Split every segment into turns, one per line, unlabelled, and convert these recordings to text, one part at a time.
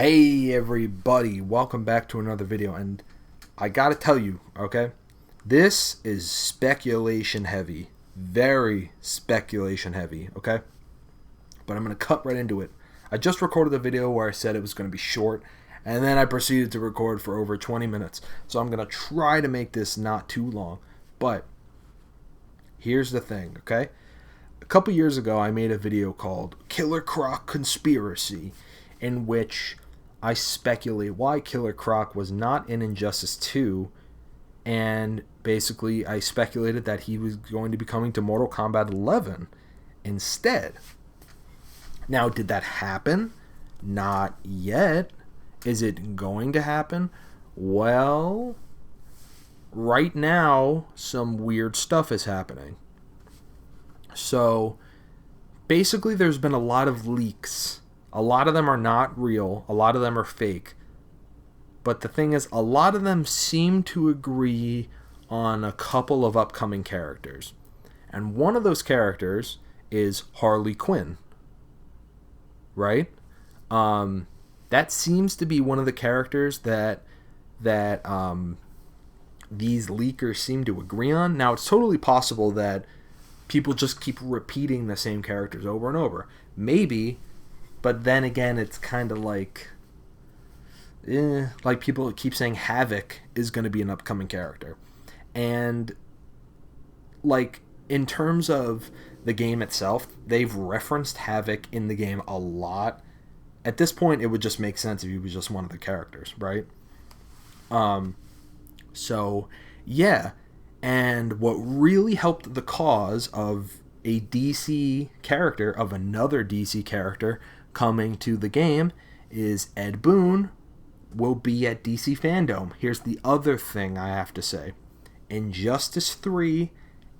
Hey everybody, welcome back to another video, and I gotta tell you, okay, this is speculation heavy, very speculation heavy, okay, but I'm gonna cut right into it. I just recorded a video where I said it was gonna be short, and then I proceeded to record for over 20 minutes, so I'm gonna try to make this not too long, but here's the thing, okay, a couple years ago I made a video called Killer Croc Conspiracy, in which I speculate why Killer Croc was not in Injustice 2, and basically I speculated that he was going to be coming to Mortal Kombat 11 instead. Now, did that happen? Not yet. Is it going to happen? Well, right now, some weird stuff is happening. So, basically there's been a lot of leaks. A lot of them are not real. A lot of them are fake. But the thing is, a lot of them seem to agree on a couple of upcoming characters. And one of those characters is Harley Quinn. Right? That seems to be one of the characters that these leakers seem to agree on. Now, it's totally possible that people just keep repeating the same characters over and over. Maybe. But then again, it's kind of like people keep saying Havoc is going to be an upcoming character. And like in terms of the game itself, they've referenced Havoc in the game a lot. At this point, it would just make sense if he was just one of the characters, right? So, yeah. And what really helped the cause of a DC character, of another DC character, coming to the game is Ed Boon will be at DC Fandom. Here's the other thing I have to say. Injustice 3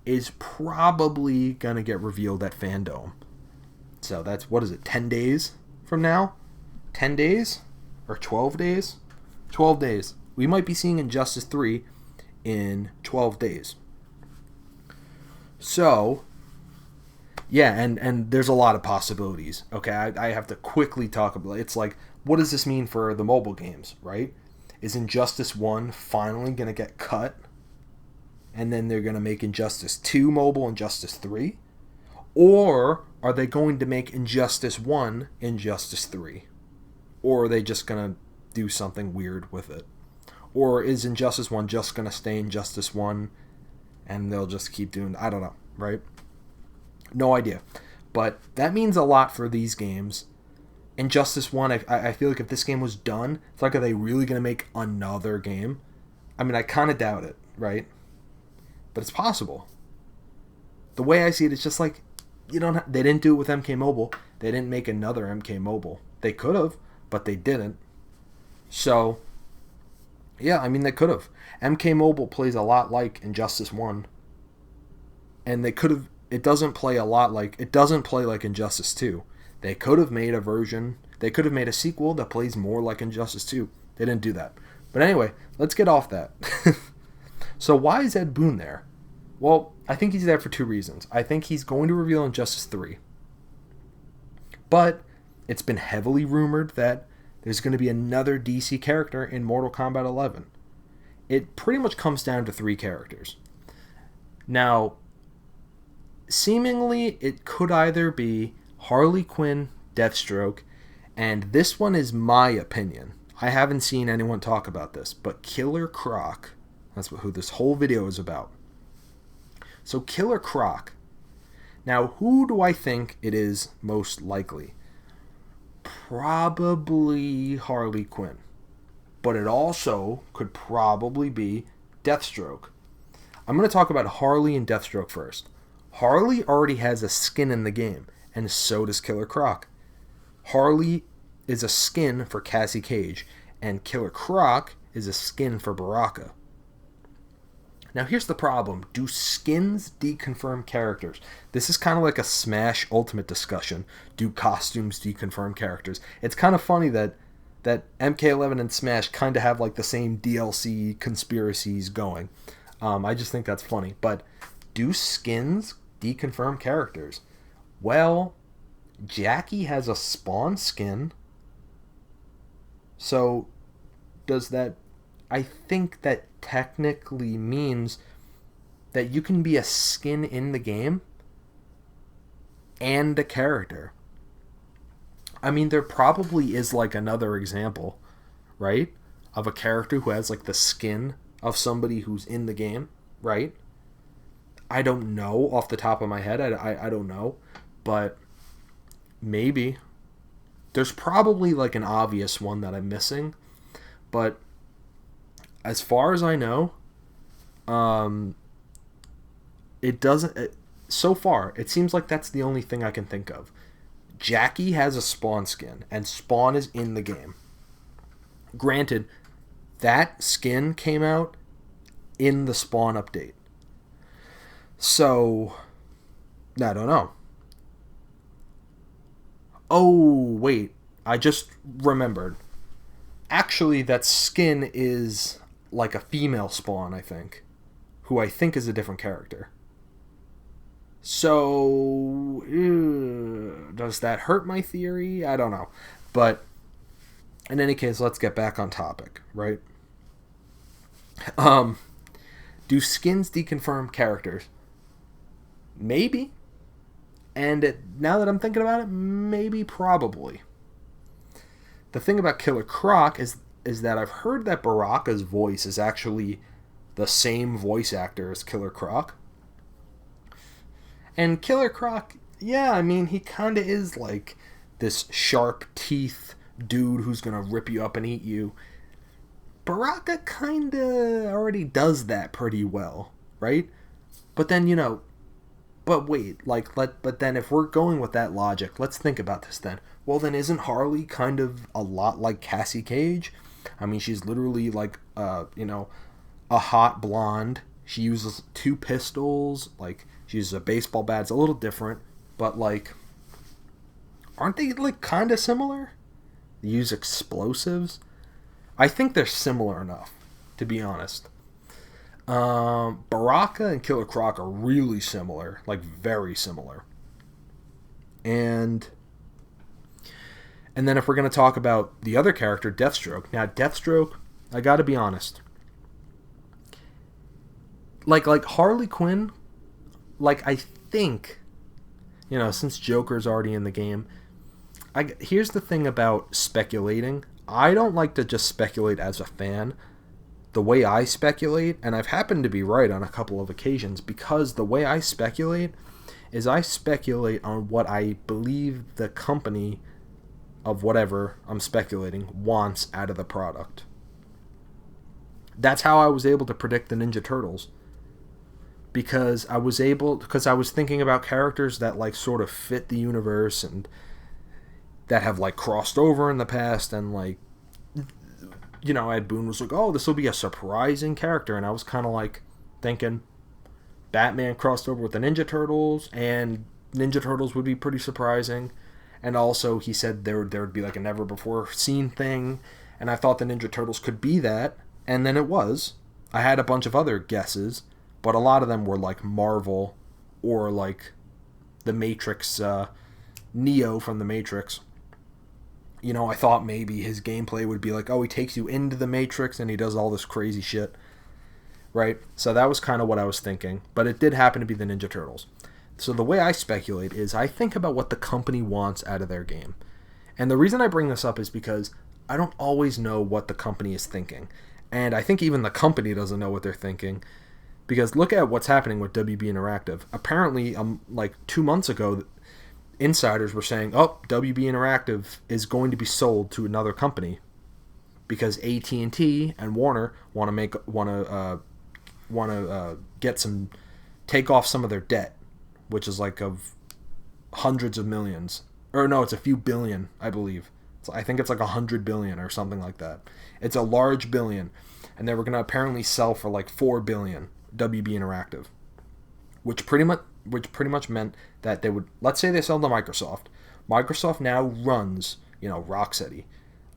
is probably going to get revealed at Fandom. So that's, 10 days from now? 10 days? Or 12 days? 12 days. We might be seeing Injustice 3 in 12 days. So, yeah, and there's a lot of possibilities. Okay, I have to quickly talk about it. It's like, what does this mean for the mobile games, right? Is Injustice 1 finally going to get cut? And then they're going to make Injustice 2 mobile, Injustice 3? Or are they going to make Injustice 1 Injustice 3? Or are they just going to do something weird with it? Or is Injustice 1 just going to stay Injustice 1 and they'll just keep doing, I don't know, right? No idea. But that means a lot for these games. Injustice 1, I feel like if this game was done, it's like, are they really going to make another game? I mean, I kind of doubt it, right? But it's possible. The way I see it, it's just like, they didn't do it with MK Mobile. They didn't make another MK Mobile. They could have, but they didn't. So, yeah, I mean, they could have. MK Mobile plays a lot like Injustice 1. And they could have. It doesn't play like Injustice 2. They could have made a version. They could have made a sequel that plays more like Injustice 2. They didn't do that. But anyway, let's get off that. So why is Ed Boon there? Well, I think he's there for two reasons. I think he's going to reveal Injustice 3. But it's been heavily rumored that there's going to be another DC character in Mortal Kombat 11. It pretty much comes down to three characters. Now, seemingly, it could either be Harley Quinn, Deathstroke, and this one is my opinion. I haven't seen anyone talk about this, but Killer Croc, that's who this whole video is about. So Killer Croc. Now, who do I think it is most likely? Probably Harley Quinn. But it also could probably be Deathstroke. I'm going to talk about Harley and Deathstroke first. Harley already has a skin in the game, and so does Killer Croc. Harley is a skin for Cassie Cage, and Killer Croc is a skin for Baraka. Now here's the problem. Do skins deconfirm characters? This is kind of like a Smash Ultimate discussion. Do costumes deconfirm characters? It's kind of funny that MK11 and Smash kind of have like the same DLC conspiracies going. I just think that's funny. But do skins deconfirm characters? Well, Jackie has a Spawn skin. So does that... I think that technically means that you can be a skin in the game and a character. I mean, there probably is like another example, right? Of a character who has like the skin of somebody who's in the game, right? I don't know off the top of my head. I don't know. But maybe. There's probably like an obvious one that I'm missing. But as far as I know, it doesn't... so far, it seems like that's the only thing I can think of. Jackie has a Spawn skin, and Spawn is in the game. Granted, that skin came out in the Spawn update. So, I don't know. Oh, wait. I just remembered. Actually, that skin is like a female Spawn, I think. Who I think is a different character. So, does that hurt my theory? I don't know. But, in any case, let's get back on topic, right? Do skins deconfirm characters? Maybe. And now that I'm thinking about it, maybe, probably. The thing about Killer Croc is that I've heard that Baraka's voice is actually the same voice actor as Killer Croc. And Killer Croc, yeah, I mean, he kind of is like this sharp teeth dude who's going to rip you up and eat you. Baraka kind of already does that pretty well, right? But then, but wait, but then if we're going with that logic, let's think about this then. Well, then isn't Harley kind of a lot like Cassie Cage? I mean, she's literally like, a hot blonde. She uses 2 pistols, like, she uses a baseball bat. It's a little different, but, like, aren't they, like, kind of similar? They use explosives. I think they're similar enough, to be honest. Baraka and Killer Croc are really similar, like, very similar. And then if we're going to talk about the other character, Deathstroke. Now, Deathstroke, I gotta be honest. Like Harley Quinn, like, I think, since Joker's already in the game, here's the thing about speculating. I don't like to just speculate as a fan. The way I speculate, and I've happened to be right on a couple of occasions, because the way I speculate is I speculate on what I believe the company of whatever I'm speculating wants out of the product. That's how I was able to predict the Ninja Turtles. Because I was thinking about characters that, like, sort of fit the universe and that have, like, crossed over in the past, and, like, Ed Boon was like, oh, this will be a surprising character, and I was kind of, like, thinking Batman crossed over with the Ninja Turtles, and Ninja Turtles would be pretty surprising, and also he said there would be, like, a never-before-seen thing, and I thought the Ninja Turtles could be that, and then it was. I had a bunch of other guesses, but a lot of them were like Marvel or like the Matrix, Neo from the Matrix. I thought maybe his gameplay would be like, oh, he takes you into the Matrix and he does all this crazy shit. Right? So that was kind of what I was thinking. But it did happen to be the Ninja Turtles. So the way I speculate is I think about what the company wants out of their game. And the reason I bring this up is because I don't always know what the company is thinking. And I think even the company doesn't know what they're thinking. Because look at what's happening with WB Interactive. Apparently, like 2 months ago, insiders were saying, oh, WB Interactive is going to be sold to another company because AT&T and Warner want to take off some of their debt, which is like of hundreds of millions. Or no, it's a few billion, I believe. I think it's like 100 billion or something like that. It's a large billion. And they were going to apparently sell for like 4 billion. WB Interactive, which pretty much meant that they would, let's say they sell to Microsoft. Microsoft now runs, Rocksteady,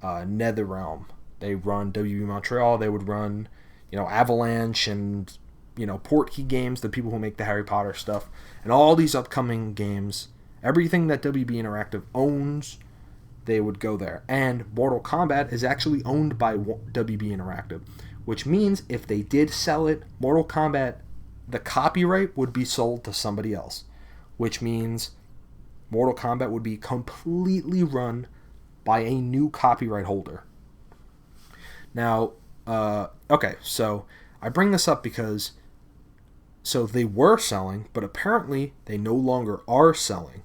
NetherRealm. They run WB Montreal. They would run, Avalanche and, Portkey Games, the people who make the Harry Potter stuff, and all these upcoming games. Everything that WB Interactive owns they would go there. And Mortal Kombat is actually owned by WB Interactive, which means if they did sell it, Mortal Kombat, the copyright would be sold to somebody else, which means Mortal Kombat would be completely run by a new copyright holder. Now, okay, so I bring this up because so they were selling, but apparently they no longer are selling.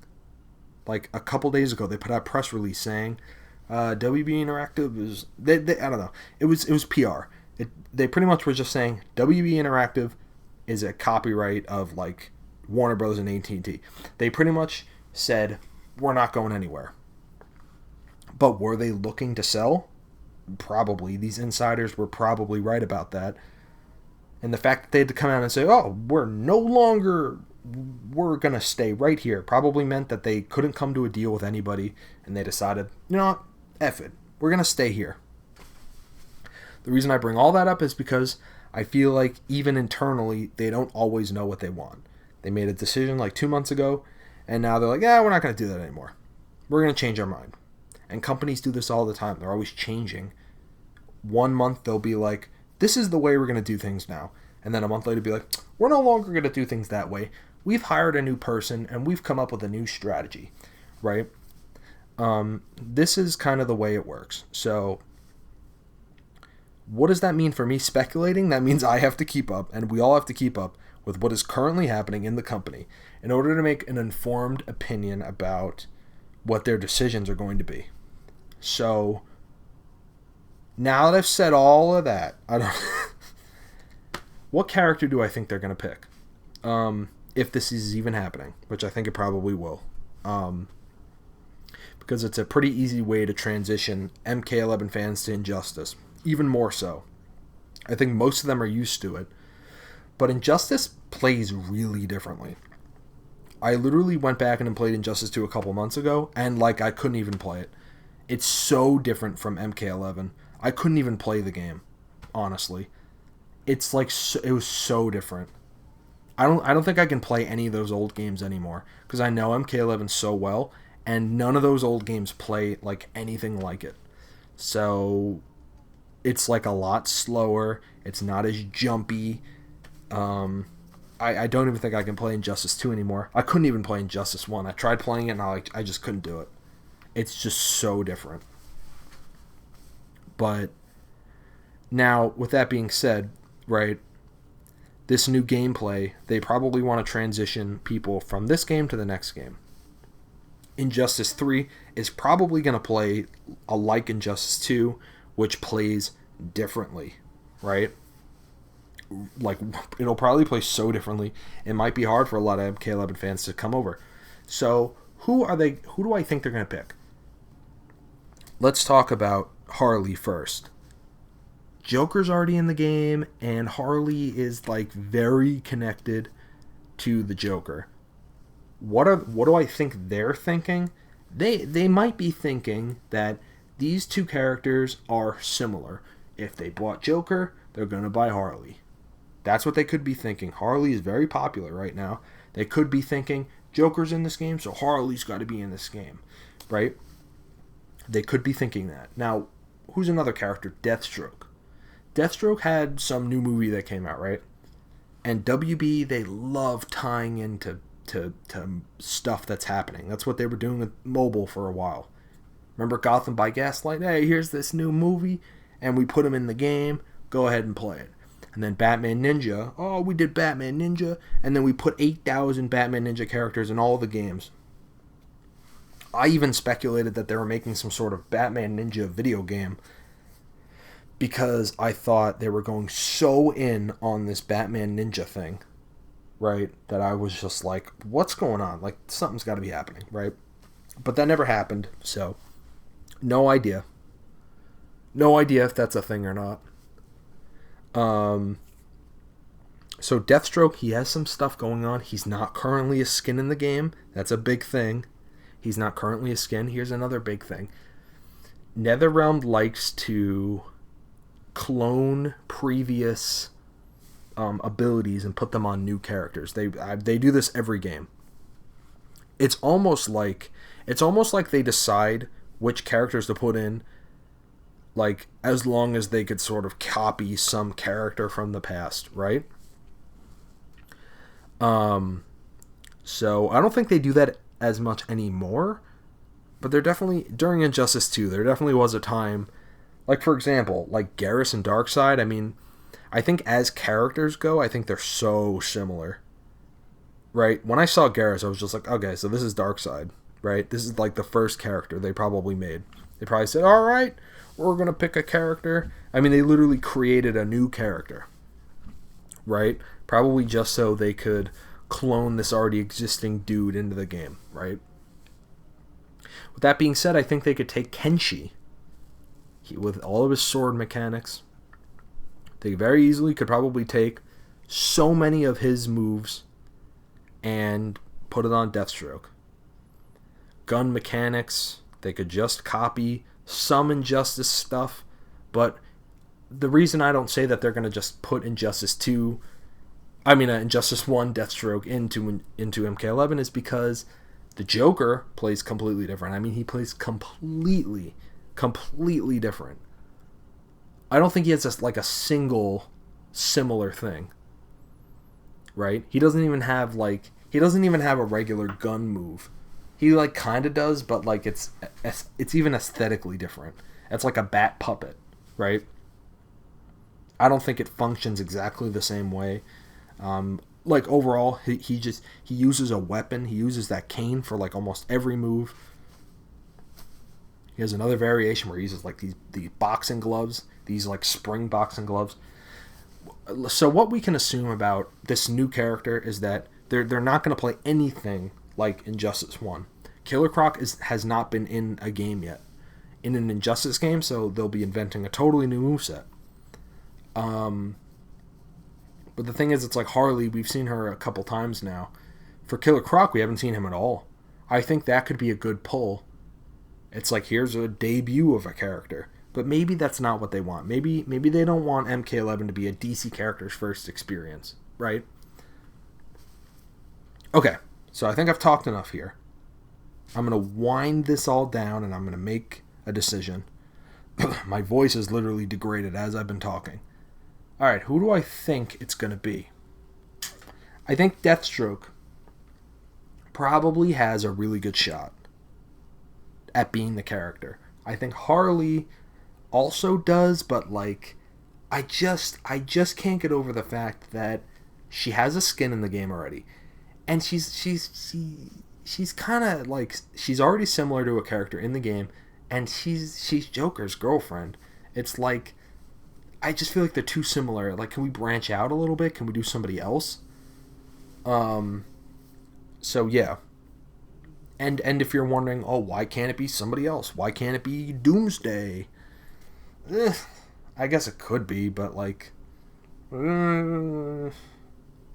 Like a couple days ago, they put out a press release saying WB Interactive is they I don't know. It was PR. They pretty much were just saying WB Interactive is a copyright of like Warner Brothers and AT&T. They pretty much said we're not going anywhere. But were they looking to sell? Probably. These insiders were probably right about that. And the fact that they had to come out and say, oh, we're going to stay right here, probably meant that they couldn't come to a deal with anybody, and they decided, you know what, F it, we're going to stay here. The reason I bring all that up is because I feel like even internally, they don't always know what they want. They made a decision like 2 months ago, and now they're like, yeah, we're not going to do that anymore. We're going to change our mind. And companies do this all the time. They're always changing. 1 month, they'll be like, this is the way we're going to do things now. And then a month later, be like, we're no longer going to do things that way. We've hired a new person, and we've come up with a new strategy, right? This is kind of the way it works. So what does that mean for me speculating? That means I have to keep up, and we all have to keep up with what is currently happening in the company in order to make an informed opinion about what their decisions are going to be. So now that I've said all of that, what character do I think they're going to pick? If this is even happening, which I think it probably will. Because it's a pretty easy way to transition MK11 fans to Injustice. Even more so. I think most of them are used to it. But Injustice plays really differently. I literally went back and played Injustice 2 a couple months ago, and like I couldn't even play it. It's so different from MK11. I couldn't even play the game, honestly. It's like it was so different. I don't think I can play any of those old games anymore because I know MK11 so well, and none of those old games play like anything like it. So it's like a lot slower. It's not as jumpy. I don't even think I can play Injustice 2 anymore. I couldn't even play Injustice 1. I tried playing it and I just couldn't do it. It's just so different. But now, with that being said, right, this new gameplay, they probably want to transition people from this game to the next game. Injustice 3 is probably going to play like Injustice 2, which plays differently, right? Like, it'll probably play so differently, it might be hard for a lot of MK11 fans to come over. So, who do I think they're going to pick? Let's talk about Harley first. Joker's already in the game, and Harley is like very connected to the Joker. What do I think they're thinking? They might be thinking that these two characters are similar. If they bought Joker, they're going to buy Harley. That's what they could be thinking. Harley is very popular right now. They could be thinking Joker's in this game, so Harley's got to be in this game, right? They could be thinking that. Now, who's another character? Deathstroke. Deathstroke had some new movie that came out, right? And WB, they love tying into to stuff that's happening. That's what they were doing with mobile for a while. Remember Gotham by Gaslight? Hey, here's this new movie, and we put them in the game. Go ahead and play it. And then Batman Ninja. Oh, we did Batman Ninja, and then we put 8,000 Batman Ninja characters in all the games. I even speculated that they were making some sort of Batman Ninja video game because I thought they were going so in on this Batman Ninja thing, right, that I was just like, what's going on? Like, something's got to be happening, right? But that never happened, so no idea. No idea if that's a thing or not. So Deathstroke, he has some stuff going on. He's not currently a skin in the game. That's a big thing. He's not currently a skin. Here's another big thing. NetherRealm likes to clone previous abilities and put them on new characters. They do this every game. It's almost like they decide which characters to put in, like, as long as they could sort of copy some character from the past, right? So I don't think they do that as much anymore, but there definitely, during Injustice 2, there definitely was a time, like, for example, like Garrus and Darkseid. I mean, I think as characters go, I think they're so similar, right? When I saw Garrus, I was just like, okay, so this is Darkseid, right? This is like the first character they probably made. They probably said, all right, we're going to pick a character. I mean, they literally created a new character, right? Probably just so they could clone this already existing dude into the game, right? With that being said, I think they could take Kenshi, with all of his sword mechanics. They very easily could probably take so many of his moves and put it on Deathstroke. Gun mechanics, they could just copy some Injustice stuff, but the reason I don't say that they're going to just put Injustice 1 Deathstroke into MK11 is because the Joker plays completely different. I mean, he plays completely different. I don't think he has a single similar thing, right? He doesn't even have a regular gun move. He like kind of does, but like it's even aesthetically different. It's like a bat puppet, right? I don't think it functions exactly the same way. Like overall, he uses a weapon. He uses that cane for like almost every move. He has another variation where he uses like these boxing gloves, these like spring boxing gloves. So what we can assume about this new character is that they're not going to play anything like Injustice 1. Killer Croc has not been in a game yet, in an Injustice game, so they'll be inventing a totally new moveset. But the thing is, it's like Harley, we've seen her a couple times now. For Killer Croc, we haven't seen him at all. I think that could be a good pull. It's like, here's a debut of a character. But maybe that's not what they want. Maybe they don't want MK11 to be a DC character's first experience, right? Okay, so I think I've talked enough here. I'm going to wind this all down and I'm going to make a decision. My voice is literally degraded as I've been talking. Alright, who do I think it's going to be? I think Deathstroke probably has a really good shot at being the character. I think Harley also does, but like I just can't get over the fact that she has a skin in the game already. And she's kind of like, she's already similar to a character in the game, and she's Joker's girlfriend. It's like, I just feel like they're too similar. Like, can we branch out a little bit? Can we do somebody else? So yeah. And if you're wondering, oh, why can't it be somebody else? Why can't it be Doomsday? I guess it could be, but like, I don't know.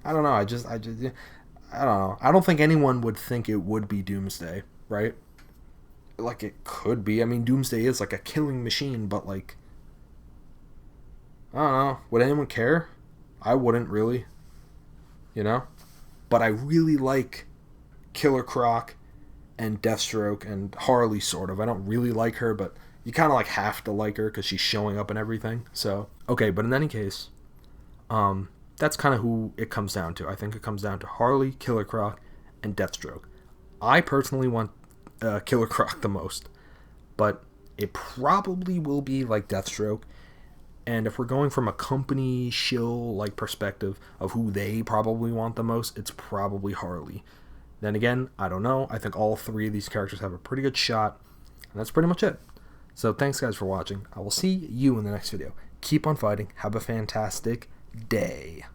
I don't know. I don't think anyone would think it would be Doomsday, right? Like, it could be. I mean, Doomsday is like a killing machine, but like, I don't know. Would anyone care? I wouldn't really. You know? But I really like Killer Croc and Deathstroke and Harley, sort of. I don't really like her, but you kind of like have to like her because she's showing up and everything. So, okay, but in any case, that's kind of who it comes down to. I think it comes down to Harley, Killer Croc, and Deathstroke. I personally want Killer Croc the most, but it probably will be like Deathstroke. And if we're going from a company shill like perspective of who they probably want the most, it's probably Harley. Then again, I don't know. I think all three of these characters have a pretty good shot. And that's pretty much it. So thanks guys for watching. I will see you in the next video. Keep on fighting. Have a fantastic day.